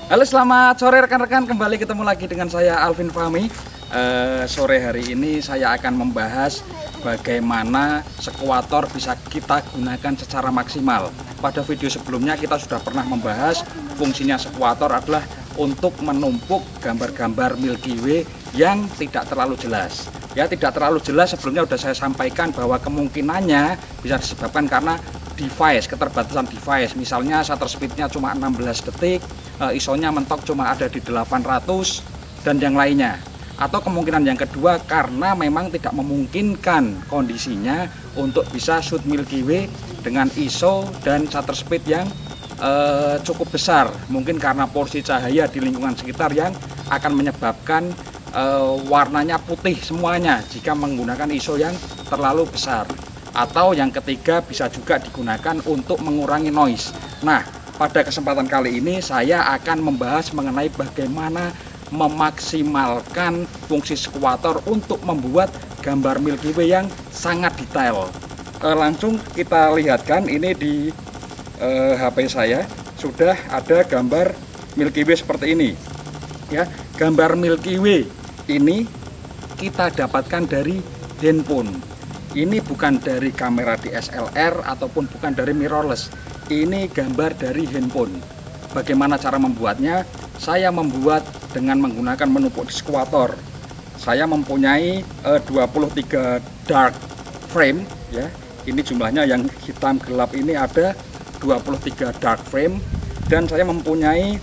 Halo, selamat sore rekan-rekan, kembali ketemu lagi dengan saya Alvin Fahmi. Sore hari ini saya akan membahas bagaimana sekuator bisa kita gunakan secara maksimal. Pada video sebelumnya kita sudah pernah membahas fungsinya sekuator adalah untuk menumpuk gambar-gambar Milky Way yang tidak terlalu jelas. Ya, tidak terlalu jelas sebelumnya sudah saya sampaikan bahwa kemungkinannya bisa disebabkan karena device, keterbatasan device. Misalnya shutter speednya cuma 16 detik, ISO-nya mentok cuma ada di 800 dan yang lainnya. Atau kemungkinan yang kedua karena memang tidak memungkinkan kondisinya untuk bisa shoot Milky Way dengan ISO dan shutter speed yang cukup besar. Mungkin karena porsi cahaya di lingkungan sekitar yang akan menyebabkan warnanya putih semuanya jika menggunakan ISO yang terlalu besar. Atau yang ketiga bisa juga digunakan untuk mengurangi noise. Nah, pada kesempatan kali ini saya akan membahas mengenai bagaimana memaksimalkan fungsi sekuator untuk membuat gambar Milky Way yang sangat detail. Langsung kita lihatkan ini di HP saya sudah ada gambar Milky Way seperti ini. Ya, gambar Milky Way ini kita dapatkan dari handphone. Ini bukan dari kamera DSLR ataupun bukan dari mirrorless. Ini gambar dari handphone. Bagaimana cara membuatnya? Saya membuat dengan menggunakan menumpuk di sekuator. Saya mempunyai 23 dark frame ya. Ini jumlahnya yang hitam gelap ini ada 23 dark frame dan saya mempunyai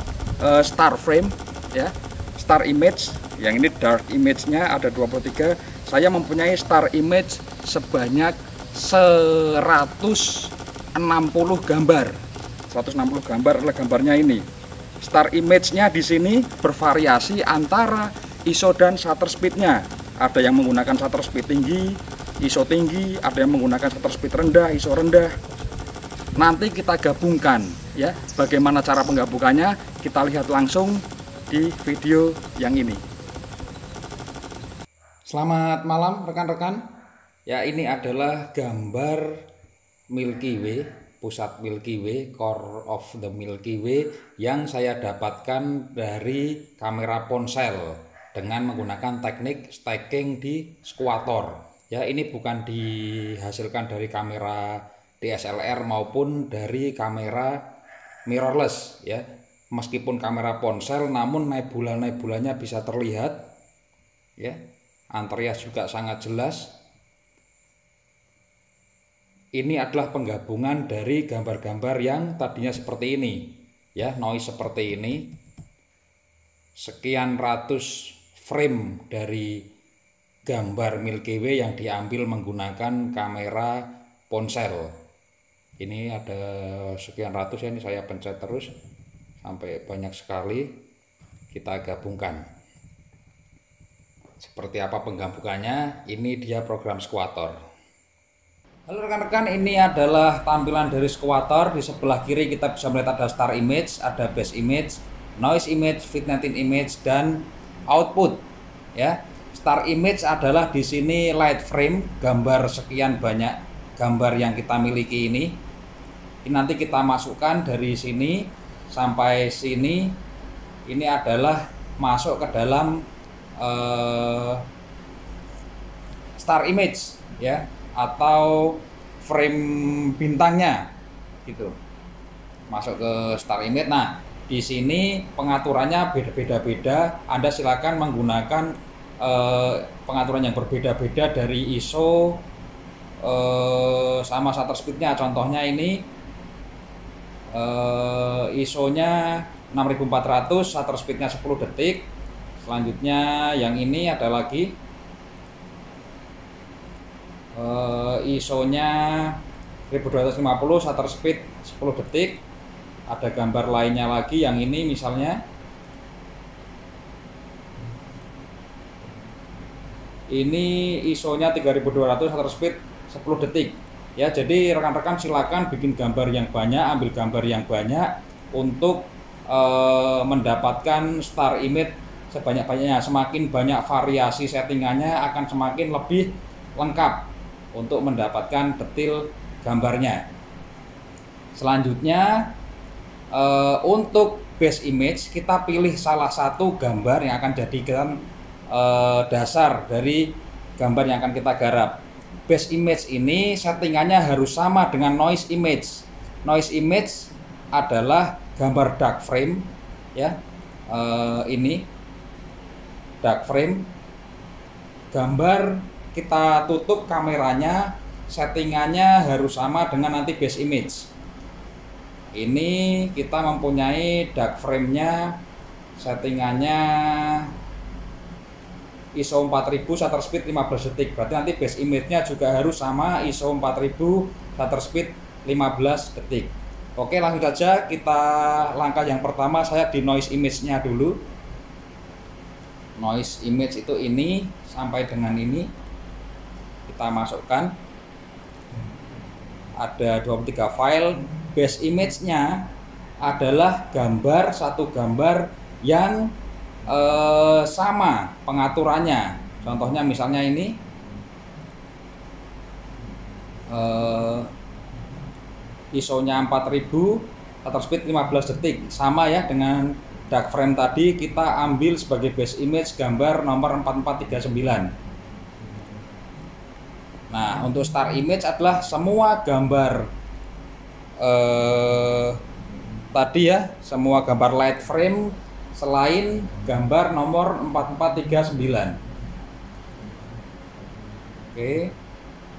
star frame ya. Star image yang ini dark image-nya ada 23. Saya mempunyai star image sebanyak 160 gambar. 160 gambar adalah gambarnya ini. Star image-nya di sini bervariasi antara ISO dan shutter speed-nya. Ada yang menggunakan shutter speed tinggi, ISO tinggi, ada yang menggunakan shutter speed rendah, ISO rendah. Nanti kita gabungkan ya. Bagaimana cara penggabungannya? Kita lihat langsung di video yang ini. Selamat malam rekan-rekan. Ya, ini adalah gambar Milky Way, pusat Milky Way, core of the Milky Way yang saya dapatkan dari kamera ponsel dengan menggunakan teknik stacking di sekuator. Ya, ini bukan dihasilkan dari kamera DSLR maupun dari kamera mirrorless ya. Meskipun kamera ponsel namun nebula-nebulanya bisa terlihat ya. Antareas juga sangat jelas. Ini adalah penggabungan dari gambar-gambar yang tadinya seperti ini ya, noise seperti ini. Sekian ratus frame dari gambar Milky Way yang diambil menggunakan kamera ponsel. Ini ada sekian ratus ya, ini saya pencet terus sampai banyak sekali. Kita gabungkan. Seperti apa penggabungannya? Ini dia program sekuator. Halo rekan-rekan, ini adalah tampilan dari sekuator. Di sebelah kiri kita bisa melihat ada star image, ada base image, noise image, vignetting image, dan output. Ya, star image adalah di sini light frame, gambar sekian banyak gambar yang kita miliki ini. Ini nanti kita masukkan dari sini sampai sini. Ini adalah masuk ke dalam star image ya, atau frame bintangnya gitu, masuk ke star image. Nah, di sini pengaturannya beda-beda. Anda silakan menggunakan pengaturan yang berbeda-beda dari ISO sama shutter speednya. Contohnya ini ISO-nya 6400, shutter speednya 10 detik. Selanjutnya yang ini ada lagi ISO-nya 1250, shutter speed 10 detik. Ada gambar lainnya lagi yang ini misalnya. Ini ISO-nya 3200, shutter speed 10 detik. Ya, jadi rekan-rekan silakan bikin gambar yang banyak, ambil gambar yang banyak untuk mendapatkan star image sebanyak-banyaknya. Semakin banyak variasi settingannya akan semakin lebih lengkap untuk mendapatkan detail gambarnya. Selanjutnya untuk base image, kita pilih salah satu gambar yang akan jadikan dasar dari gambar yang akan kita garap. Base image ini settingannya harus sama dengan noise image. Noise image adalah gambar dark frame, ya. Ini dark frame. Gambar kita tutup kameranya, settingannya harus sama dengan nanti base image. Ini kita mempunyai dark frame-nya, settingannya ISO 4000, shutter speed 15 detik. Berarti nanti base image-nya juga harus sama ISO 4000, shutter speed 15 detik. Oke, langsung saja kita langkah yang pertama, saya di noise image-nya dulu. Noise image itu ini sampai dengan ini. Kita masukkan. Ada 23 file. Base image-nya adalah satu gambar yang sama pengaturannya. Contohnya misalnya ini ISO-nya 4000, shutter speed 15 detik, sama ya dengan dark frame tadi. Kita ambil sebagai base image gambar nomor 4439. Nah, untuk star image adalah semua gambar tadi ya, semua gambar light frame selain gambar nomor 4439. Oke,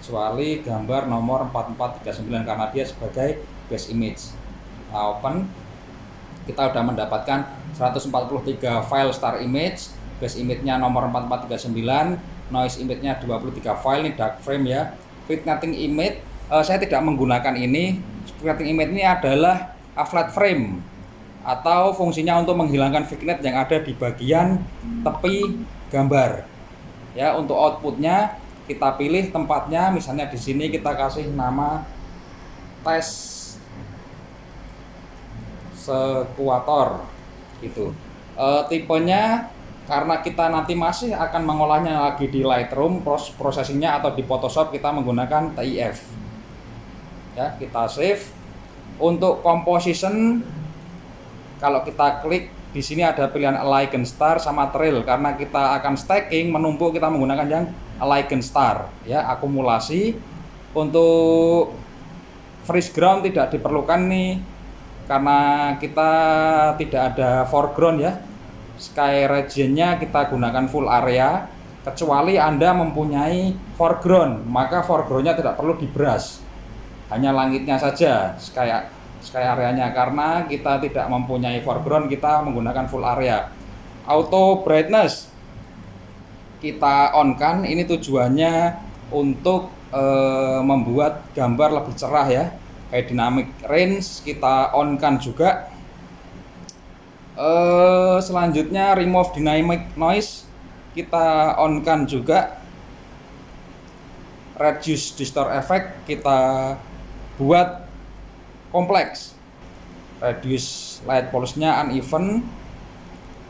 kecuali gambar nomor 4439 karena dia sebagai base image. Nah, open. Kita sudah mendapatkan 143 file star image, base image-nya nomor 4439, noise image-nya 23 file. Ini dark frame ya. Vignetting image, saya tidak menggunakan ini. Vignetting image ini adalah flat frame atau fungsinya untuk menghilangkan vignette yang ada di bagian tepi gambar. Ya, untuk outputnya kita pilih tempatnya, misalnya di sini kita kasih nama tes sekuator gitu. Tipenya karena kita nanti masih akan mengolahnya lagi di Lightroom, prosesinya atau di Photoshop kita menggunakan TIF. Ya, kita save. Untuk composition, kalau kita klik di sini ada pilihan Align Star sama Trail. Karena kita akan stacking menumpuk, kita menggunakan yang Align Star ya, akumulasi. Untuk freeze ground tidak diperlukan nih, karena kita tidak ada foreground ya. Sky region-nya kita gunakan full area, kecuali Anda mempunyai foreground, maka foreground-nya tidak perlu di brush, hanya langitnya saja sky areanya. Karena kita tidak mempunyai foreground, kita menggunakan full area. Auto brightness kita on kan, ini tujuannya untuk membuat gambar lebih cerah ya. Kayak dynamic range kita on kan juga. Selanjutnya remove dynamic noise kita on kan juga. Reduce distort effect kita buat kompleks. Reduce light pulse-nya uneven.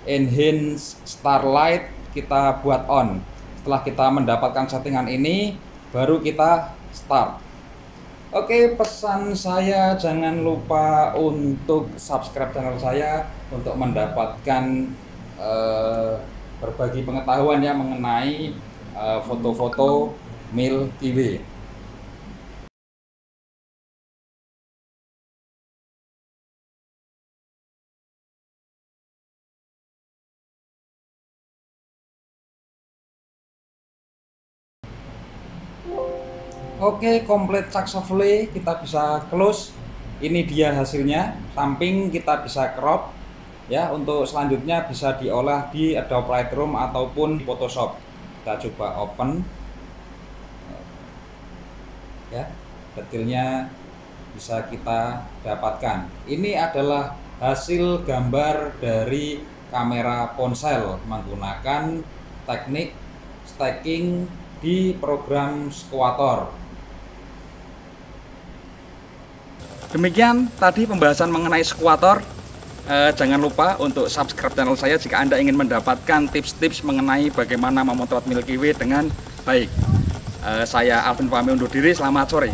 Enhance starlight kita buat on. Setelah kita mendapatkan settingan ini, baru kita start. Oke, pesan saya jangan lupa untuk subscribe channel saya untuk mendapatkan berbagi pengetahuan ya mengenai foto-foto Mil TV. Oke, komplit successfully, kita bisa close. Ini dia hasilnya. Samping kita bisa crop ya. Untuk selanjutnya bisa diolah di Adobe Lightroom ataupun di Photoshop. Kita coba open ya, detailnya bisa kita dapatkan. Ini adalah hasil gambar dari kamera ponsel menggunakan teknik stacking di program Squator. Demikian tadi pembahasan mengenai Squator. Jangan lupa untuk subscribe channel saya jika Anda ingin mendapatkan tips-tips mengenai bagaimana memotret Milky Way dengan baik. Saya Alvin Fahmi undur diri, selamat sore.